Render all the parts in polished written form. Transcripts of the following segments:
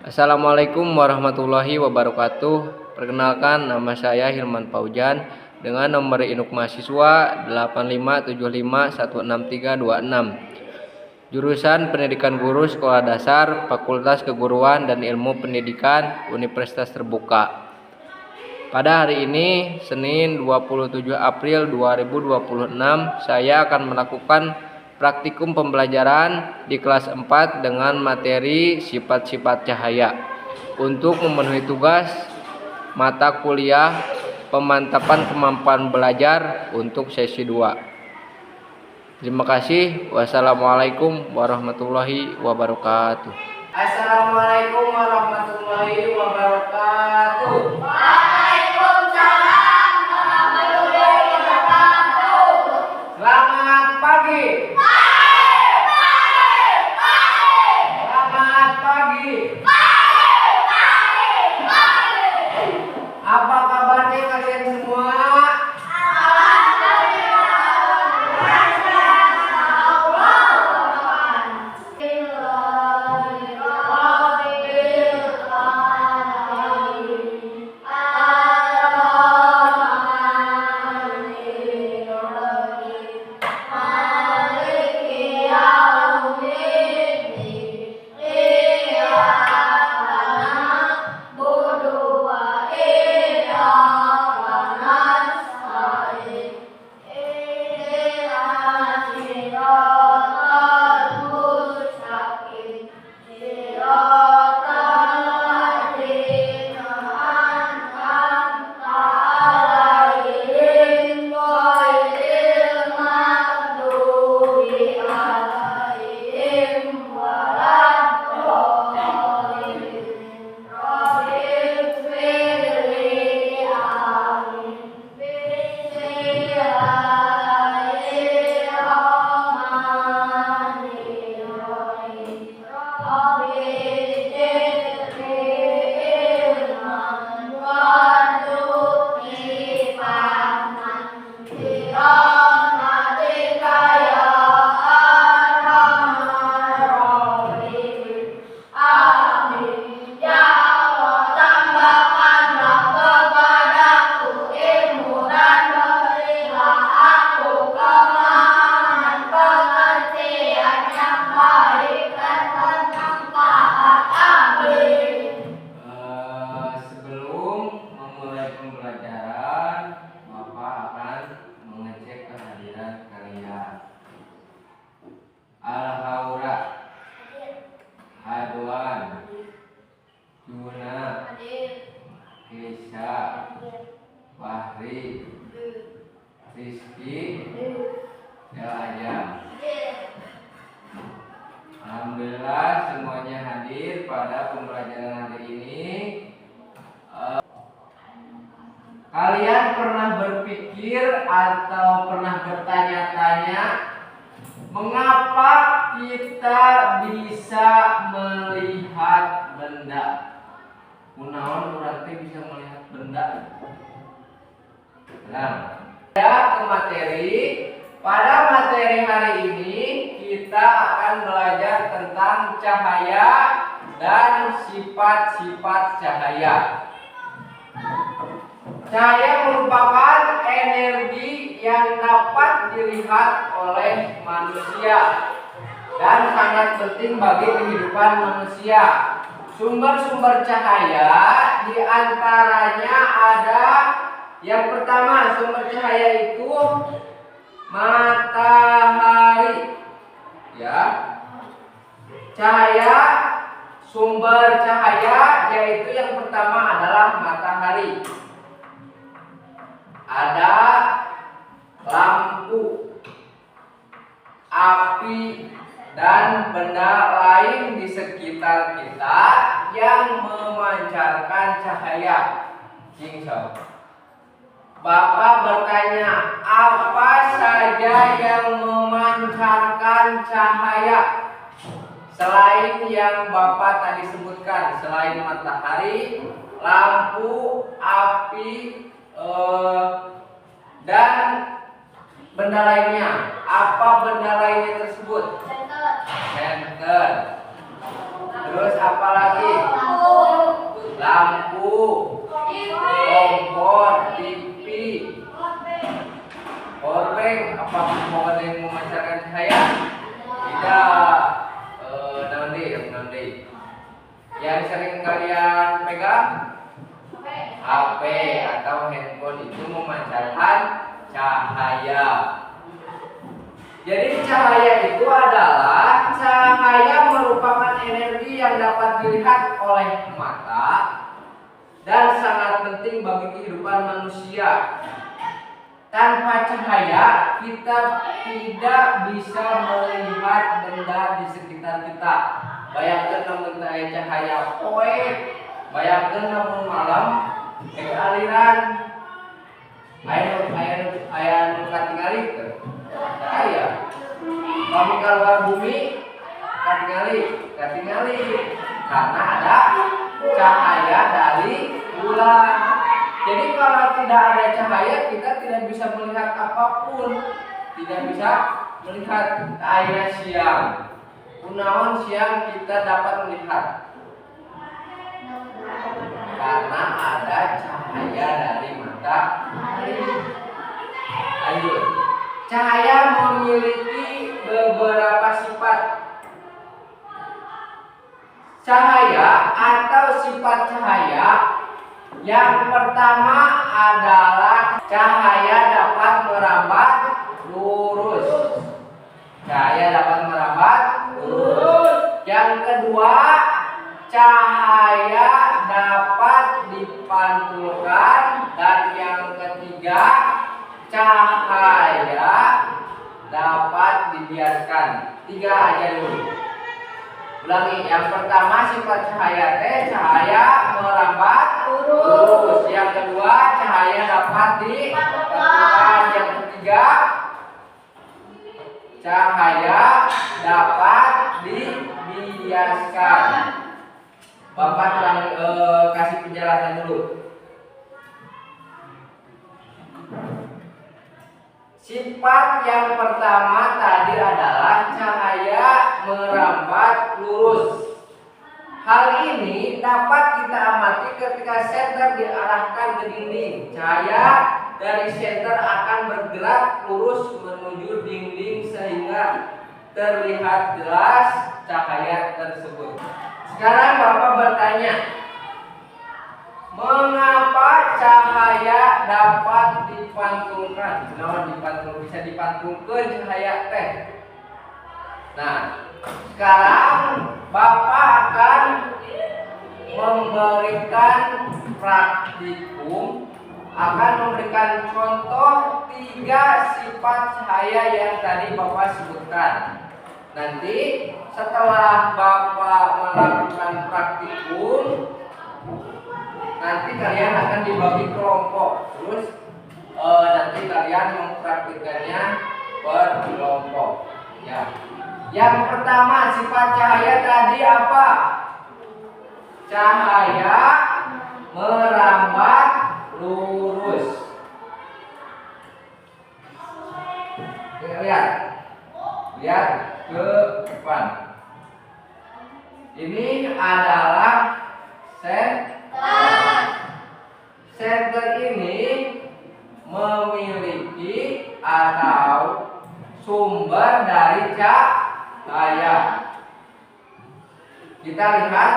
Assalamualaikum warahmatullahi wabarakatuh. Perkenalkan, nama saya Hilman Paujan dengan nomor induk mahasiswa 85751636. Jurusan Pendidikan Guru Sekolah Dasar, Fakultas Keguruan dan Ilmu Pendidikan, Universitas Terbuka. Pada hari ini, Senin 27 April 2026, saya akan melakukan praktikum pembelajaran di kelas 4 dengan materi sifat-sifat cahaya untuk memenuhi tugas mata kuliah pemantapan kemampuan belajar untuk sesi 2. Terima kasih. Wassalamualaikum warahmatullahi wabarakatuh. Assalamualaikum warahmatullahi wabarakatuh. Waalaikumsalam warahmatullahi wabarakatuh. Selamat pagi. Selamat pagi. Apa kabarnya kalian semua? Fahri, Rizky, Elaja. Alhamdulillah semuanya hadir pada pembelajaran hari ini. Kalian pernah berpikir atau pernah bertanya-tanya mengapa kita bisa melihat benda? Kunaon berarti bisa melihat benda? Nah, ke materi. Pada materi hari ini kita akan belajar tentang cahaya dan sifat-sifat cahaya. Cahaya merupakan energi yang dapat dilihat oleh manusia dan sangat penting bagi kehidupan manusia. Sumber-sumber cahaya diantaranya ada yang pertama, sumber cahaya itu matahari. Ya, sumber cahaya yaitu yang pertama adalah matahari. Ada lampu, api, dan benda lain di sekitar kita yang memancarkan cahaya. Bapak bertanya, apa saja yang memancarkan cahaya? Selain yang Bapak tadi sebutkan, selain matahari, lampu, api, dan benda lainnya. Apa benda lainnya tersebut? Senter. Terus apa lagi? lampu, kompor, TV, powerbank. Apa mau ada yang memancarkan cahaya? Tidak. Nanti. Yang sering kalian pegang HP atau handphone itu memancarkan cahaya. Jadi cahaya itu adalah cahaya merupakan energi yang dapat dilihat oleh mata dan sangat penting bagi kehidupan manusia. Tanpa cahaya kita tidak bisa melihat benda di sekitar kita. Bayangkan namun cahaya poe, bayangkan namun malam aliran air katingali cahaya. Kami keluar bumi katingali karena ada cahaya dari bulan. Jadi kalau tidak ada cahaya kita tidak bisa melihat apapun, tidak bisa melihat air siang. Kunaon siang kita dapat melihat karena ada cahaya dari matahari. Ayo, cahaya memiliki beberapa sifat. Cahaya atau sifat cahaya yang pertama adalah cahaya dapat merambat lurus. Cahaya dapat merambat lurus. Yang kedua, cahaya dapat dipantulkan. Dan yang ketiga, cahaya dapat dibiarkan. 3 aja dulu. Ulangi, yang pertama sifat cahaya cahaya merambat lurus. Yang kedua, cahaya dapat dipantulkan. Yang ketiga, cahaya dapat dibiaskan. Bapak kasih penjelasan dulu. Sifat yang pertama tadi adalah cahaya merambat lurus. Hal ini dapat kita amati ketika senter diarahkan ke dinding. Cahaya dari senter akan bergerak lurus menuju dinding sehingga terlihat jelas cahaya tersebut. Sekarang Bapak bertanya, mengapa cahaya dapat dipantulkan? Kenapa bisa dipantulkan cahaya teh? Nah, sekarang Bapak akan memberikan praktikum, akan memberikan contoh 3 sifat cahaya yang tadi Bapak sebutkan. Nanti setelah Bapak melakukan praktikum, nanti kalian akan dibagi kelompok. Terus nanti kalian mempraktikkannya per kelompok. Ya. Yang pertama sifat cahaya tadi apa? Cahaya merambat lurus. Lihat ke depan. Ini adalah senter ini memiliki atau sumber dari cahaya. Kita lihat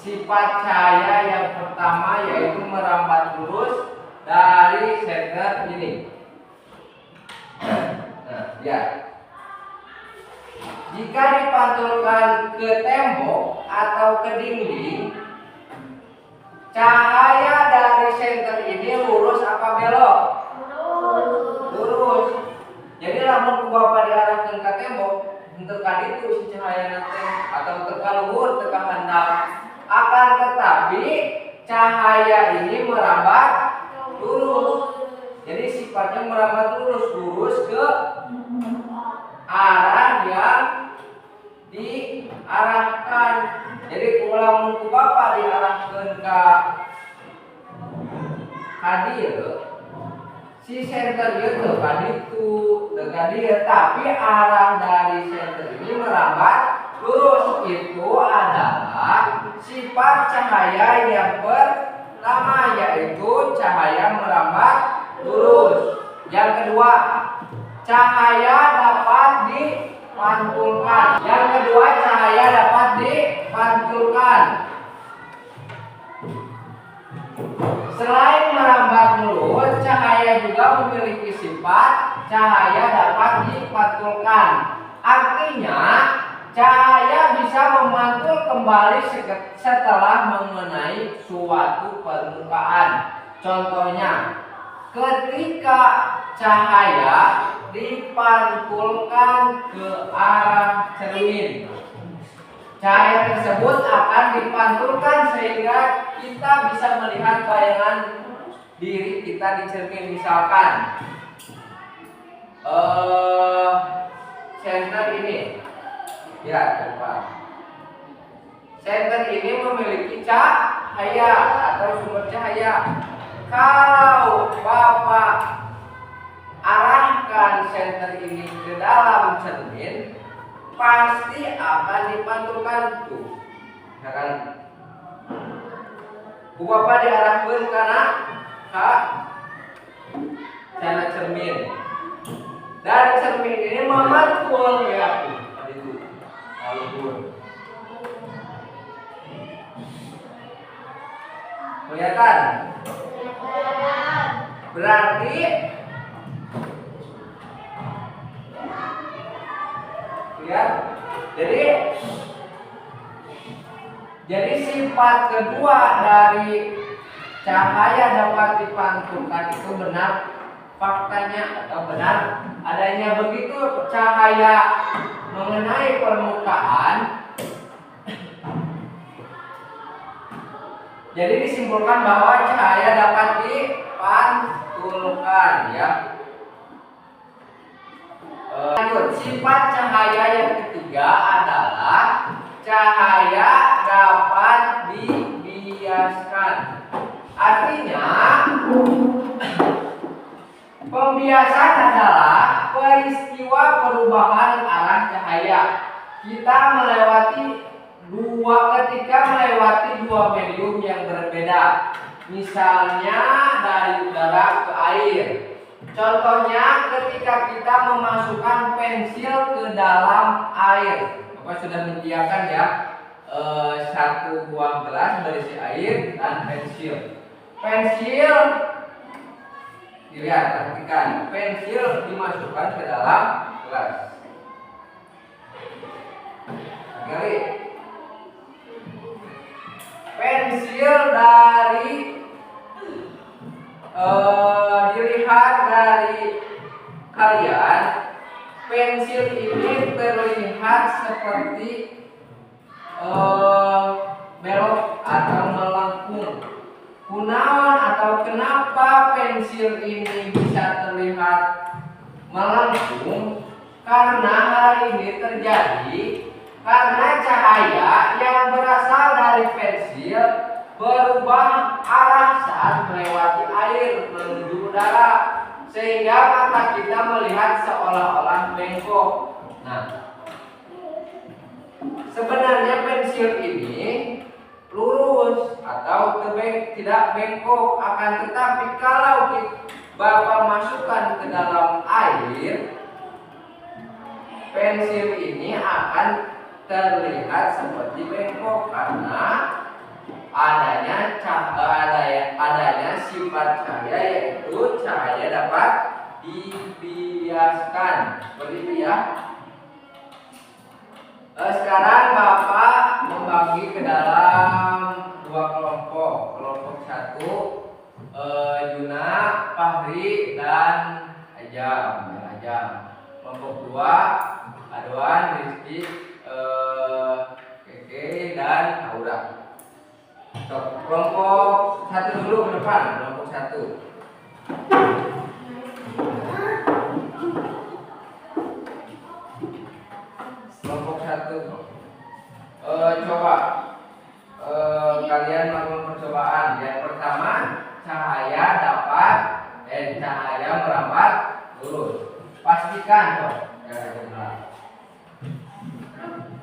sifat cahaya yang pertama yaitu merambat lurus dari senter ini. Nah, lihat. Jika dipantulkan ke tembok atau ke dinding, cahaya dari senter ini lurus apa belok? Lurus. Jadi lamun Bapak diarahkan ke tembok, untuk kali itu si cahaya nanti atau teka luhur, teka handap. Akan tetapi cahaya ini merambat lurus. Jadi sifatnya merambat lurus ke arah yang diarahkan. Jadi kalau mun Bapak diarahkan ke hadir, si senter itu kaditu dia, tapi arah dari senter ini merambat lurus. Itu adalah sifat sifat cahaya yang pertama yaitu cahaya merambat lurus. Yang kedua, cahaya dapat dipantulkan. Yang kedua, cahaya dapat dipantulkan. Selain merambat lurus, cahaya juga memiliki sifat cahaya dapat dipantulkan. Artinya, cahaya bisa memantul kembali setelah mengenai suatu permukaan. Contohnya, ketika cahaya dipantulkan ke arah cermin, cahaya tersebut akan dipantulkan sehingga kita bisa melihat bayangan diri kita di cermin. Misalkan senter ini, ya depan. Senter ini memiliki cahaya atau sumber cahaya. Kalau Bapak arahkan senter ini ke dalam cermin, pasti akan dipantulkan tuh. Ya kan? Bapak diarahkan karena sana cermin. Dari cermin ini memantul ya itu. Lalu kelihatan? Berarti lihat. Jadi sifat kedua dari cahaya dapat dipantulkan itu benar faktanya atau benar adanya. Begitu cahaya mengenai permukaan, jadi disimpulkan bahwa cahaya dapat dipantulkan ya. Lanjut, sifat cahaya yang ketiga adalah cahaya dapat dibiaskan. Artinya, pembiasan adalah peristiwa perubahan arah cahaya. Ketika melewati dua medium yang berbeda, misalnya dari udara ke air. Contohnya ketika kita memasukkan pensil ke dalam air. Bapak sudah menyediakan ya satu buah gelas berisi air dan pensil. Pensil dilihat, perhatikan, pensil dimasukkan ke dalam gelas. Kali pensil dari dilihat dari kalian, pensil ini terlihat seperti belok atau melengkung. Kunaon atau kenapa pensil ini bisa terlihat melengkung? Karena hal ini terjadi karena cahaya yang berasal dari pensil berubah arah saat melewati air menuju udara, sehingga mata kita melihat seolah-olah bengkok. Nah, sebenarnya pensil ini lurus atau tidak bengkok, akan tetapi kalau Bapak masukkan ke dalam air, pensil ini akan terlihat seperti bengkok karena adanya sifat cahaya, yaitu cahaya dapat dibiaskan. Seperti itu ya. Sekarang Bapak membagi ke dalam dua kelompok. Kelompok satu Yuna, Fahri, dan Ajam. Kelompok dua Adwan, Rizky, Keke, dan Aura. Kelompok satu dulu ke depan. Kelompok satu. Kelompok satu. Coba kalian melakukan percobaan. Yang pertama, cahaya merambat lurus. Pastikan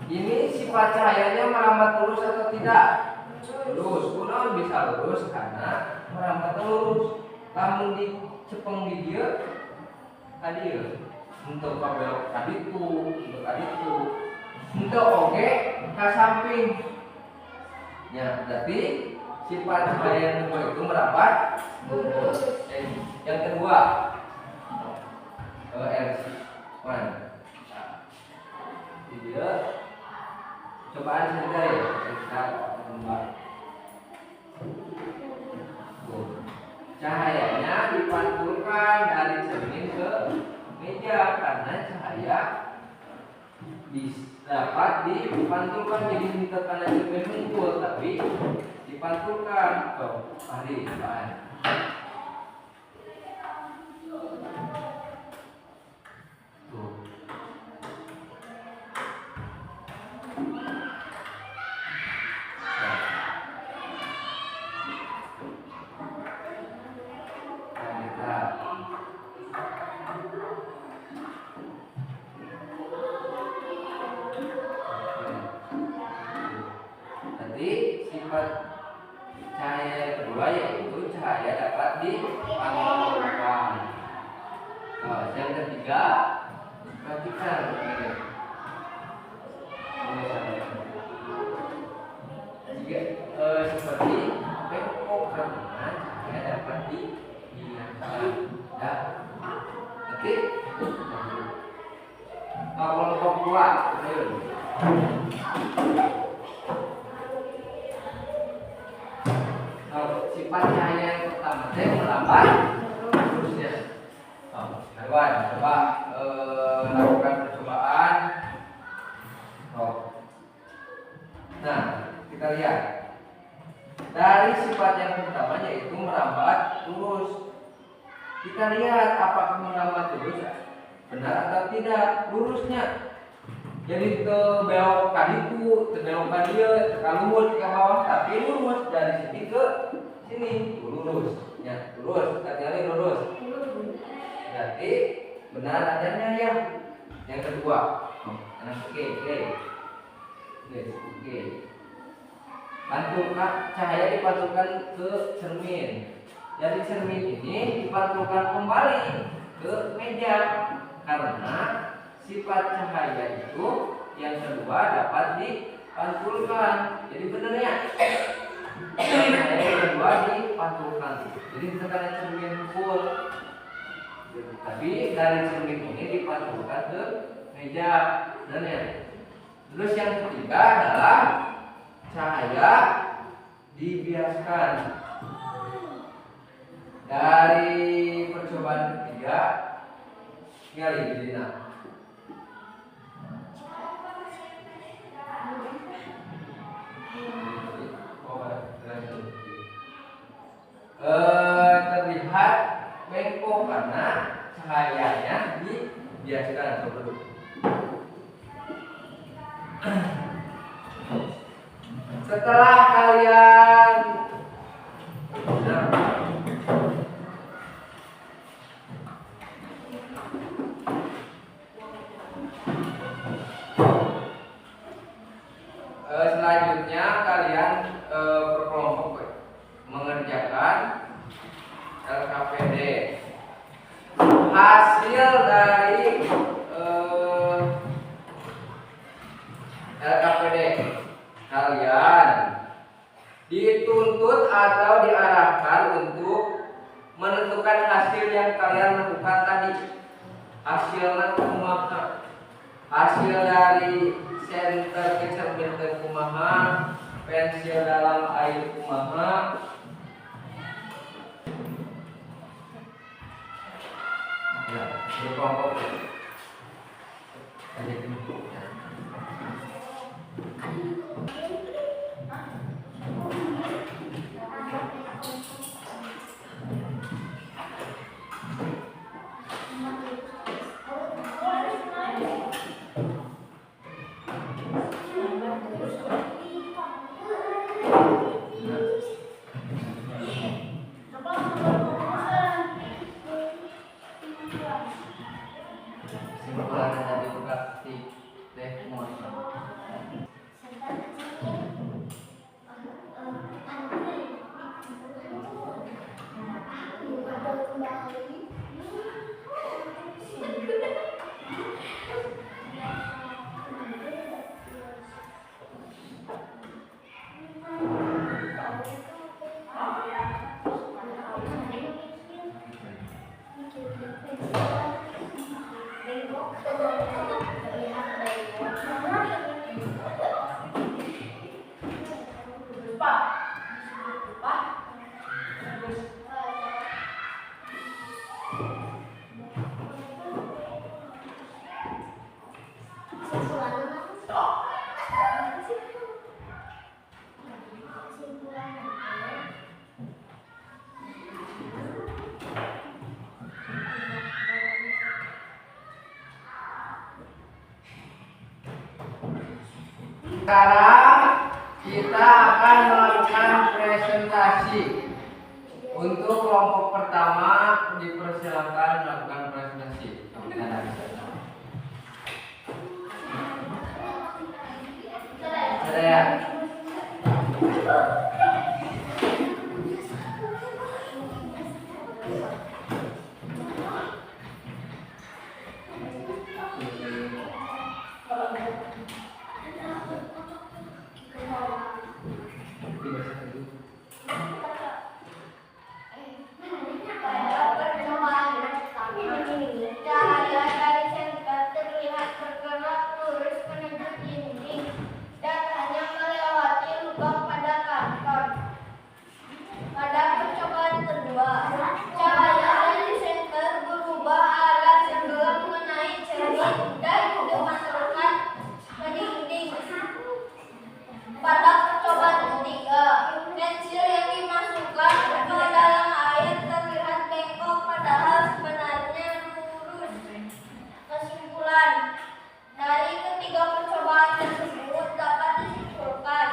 ini sifat cahayanya merambat lurus atau tidak. lurus. Kunaon bisa lurus karena merambat lurus. Lamun di cepeng di dia tadi untuk kabel kaditu, untuk kaditu. Untuk oke ke samping. Ya, berarti sifat cahaya yang kedua itu merambat lurus. Yang kedua R1. Dia cobaan sendiri kita membuat cahayanya dipantulkan dari cermin ke meja karena cahaya dapat dipantulkan jadi ke kanan cermin muncul tapi dipantulkan ke hari depan. Jadi sifat cahaya yang kedua yaitu cahaya dapat dipantulkan. Yang ketiga perhatikan seperti bengkok karena cahaya dapat dibiarkan. Oke. Kelompok dua. Sifat cahaya yang pertama saya melambat terusnya. Kawan, coba lakukan percobaan. Nah, kita lihat dari sifat yang pertama yaitu merambat lurus. Kita lihat apakah merambat lurus benar atau tidak lurusnya. Jadi ke belok kaditu, ke belok kadia, ke lurus ke bawah, tapi lurus dari sini ke sini, lurus. Ya, lurus, hati-hati lurus. Berarti benar adanya yang kedua. Oke. Pantulkan cahaya dipantulkan ke cermin. Dari cermin ini dipantulkan kembali ke meja karena sifat cahaya itu yang kedua dapat dipantulkan. Jadi benernya cahaya yang kedua dipantulkan. Jadi tekanan cermin full. Tapi dari cermin ini dipantulkan ke meja. Benernya. Terus yang ketiga adalah cahaya dibiaskan. Dari percobaan ketiga kali Dina. Terlihat bengkok karena cahayanya dibiaskan seperti setelah kalian selanjutnya kalian berkelompok mengerjakan LKPD. Hasil dari LKPD kalian dituntut atau diarahkan untuk menentukan hasil yang kalian lakukan tadi. Hasilnya kumaha? Hasil dari senter ke cermin kumaha? Pensil dalam air kumaha? Ya, berkelompok. Pak. Sekarang kita akan melakukan presentasi. Untuk kelompok pertama dipersilakan melakukan presentasi. Saya. Cahaya dari senter terlihat bergerak lurus menuju dinding dan hanya melewati lubang pada kantor. Pada percobaan kedua, cahaya dari senter berubah arah sebelum mengenai cermin dan dimasukkan ke dinding. Pada percobaan ketiga, pensil yang dimasukkan ke dalam air terlihat bengkok padahal sebenarnya lurus. Kesimpulan dari ketiga percobaan tersebut dapat disimpulkan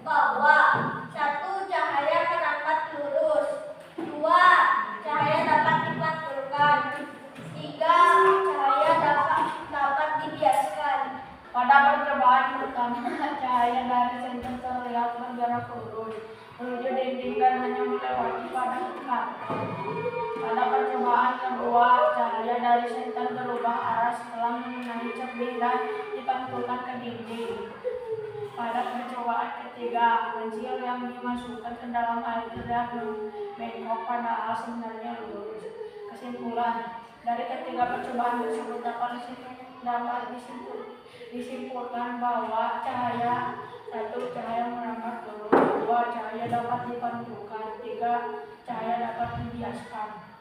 bahwa 1. Cahaya merambat lurus, 2. Cahaya dapat dipantulkan, 3. Cahaya dapat dibiaskan. Pada percobaan pertama, cahaya dari senter terlihat bergerak lurus menuju dinding dan hanya melewati pada kantor. Pada percobaan kedua, cahaya dari senter berubah arah setelah mengenai cermin dan dipantulkan ke dinding. Pada percobaan ketiga, pensil yang dimasukkan ke dalam air terlihat bengkok padahal sebenarnya lurus. Kesimpulan dari ketiga percobaan tersebut dapat disimpulkan bahwa 1. Cahaya merambat lurus, 2. Cahaya dapat dipantulkan, 3. Cahaya dapat dibiaskan.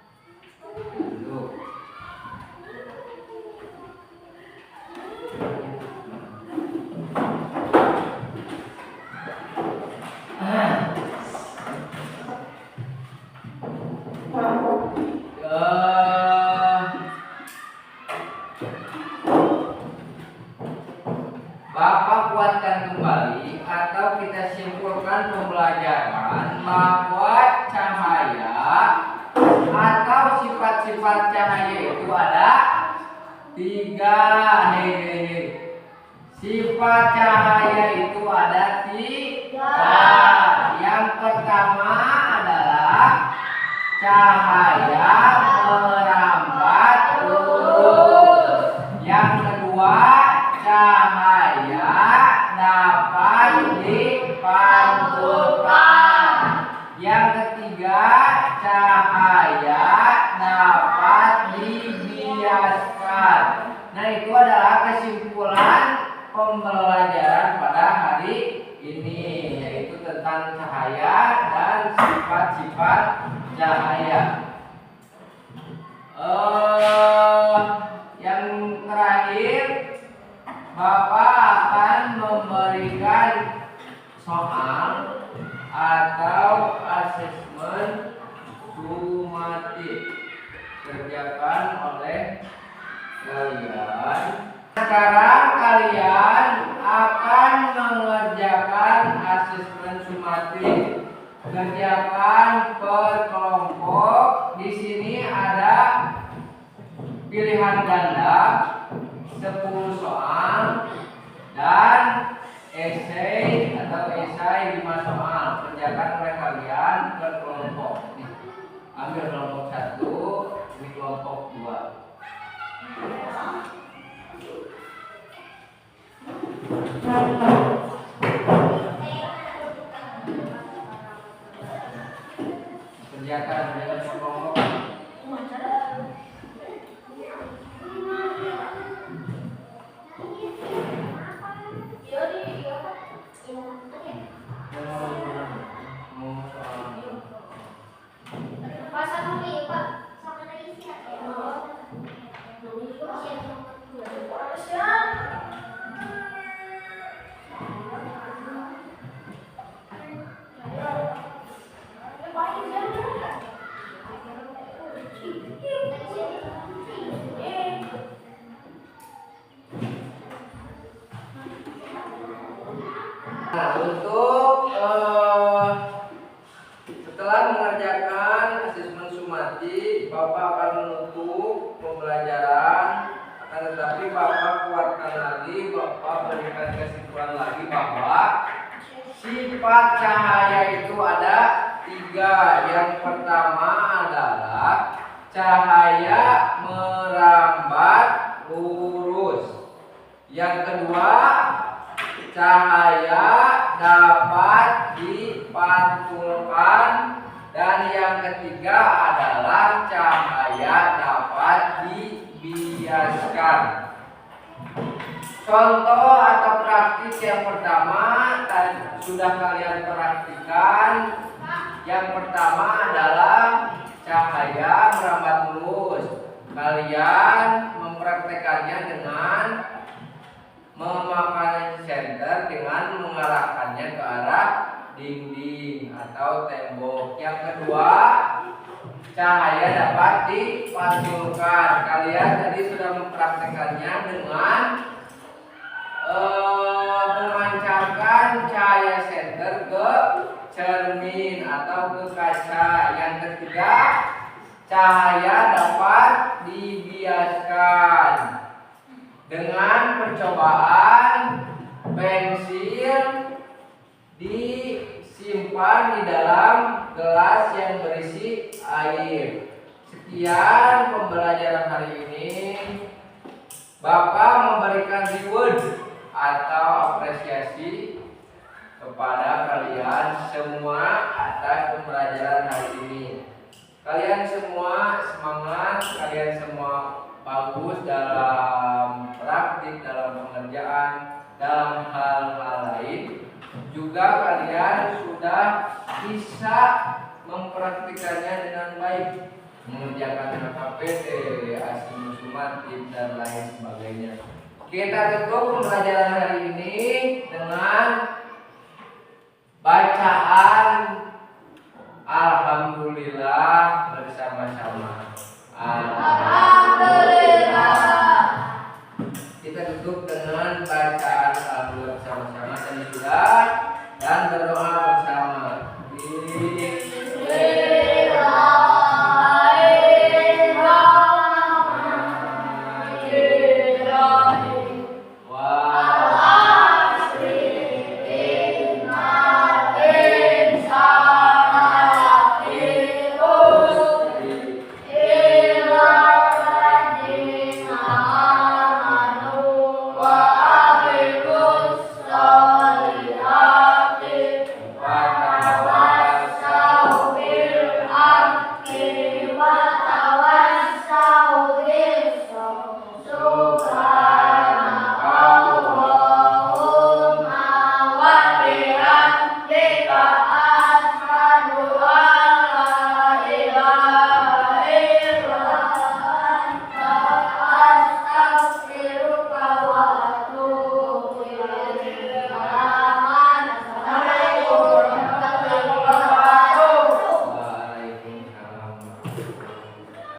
Bapak kuatkan kembali atau kita simpulkan pembelajaran bahwa cahaya atau sifat-sifat cahaya itu ada 3. Sifat cahaya itu ada 3. Yang pertama adalah cahaya merambat lurus. Yang kedua, cahaya dapat dipantulkan. Yang ketiga, cahaya dapat dibiaskan. Nah, itu adalah kesimpulan pembelajaran pada hari ini, yaitu tentang cahaya dan sifat-sifat cahaya. Yang terakhir, Bapak akan memberikan soal atau asesmen sumatif kerjakan oleh kalian. Sekarang kalian akan mengerjakan asesmen sumatif. Kerjakan per kelompok. Di sini ada pilihan ganda 10 soal dan esai atau esai 5 soal. Kerjakan oleh kalian per kelompok. Ambil kelompok 1, ini kelompok 2. Kerjakan dengan kelompok. lagi bahwa sifat cahaya itu ada 3. Yang pertama adalah cahaya merambat lurus. Yang kedua, cahaya dapat dipantulkan. Dan yang ketiga adalah cahaya dapat dibiaskan. Contoh atau praktik yang pertama sudah kalian perhatikan. Yang pertama adalah cahaya merambat lurus. Kalian mempraktekannya dengan memakai senter dengan mengarahkannya ke arah dinding atau tembok. Yang kedua, cahaya dapat dipantulkan. Kalian tadi sudah mempraktekannya dengan memancarkan cahaya senter ke cermin atau ke kaca. Yang ketiga, cahaya dapat dibiaskan dengan percobaan pensil disimpan di dalam gelas yang berisi air. Sekian pembelajaran hari ini. Bapak memberikan reward atau apresiasi kepada kalian semua atas pembelajaran hari ini. Kalian semua semangat, kalian semua bagus dalam praktik, dalam pengerjaan, dalam hal-hal lain. Juga kalian sudah bisa mempraktikannya dengan baik, mengerjakan HKPT, asimusumatif dan lain sebagainya. Kita tutup pembelajaran hari ini dengan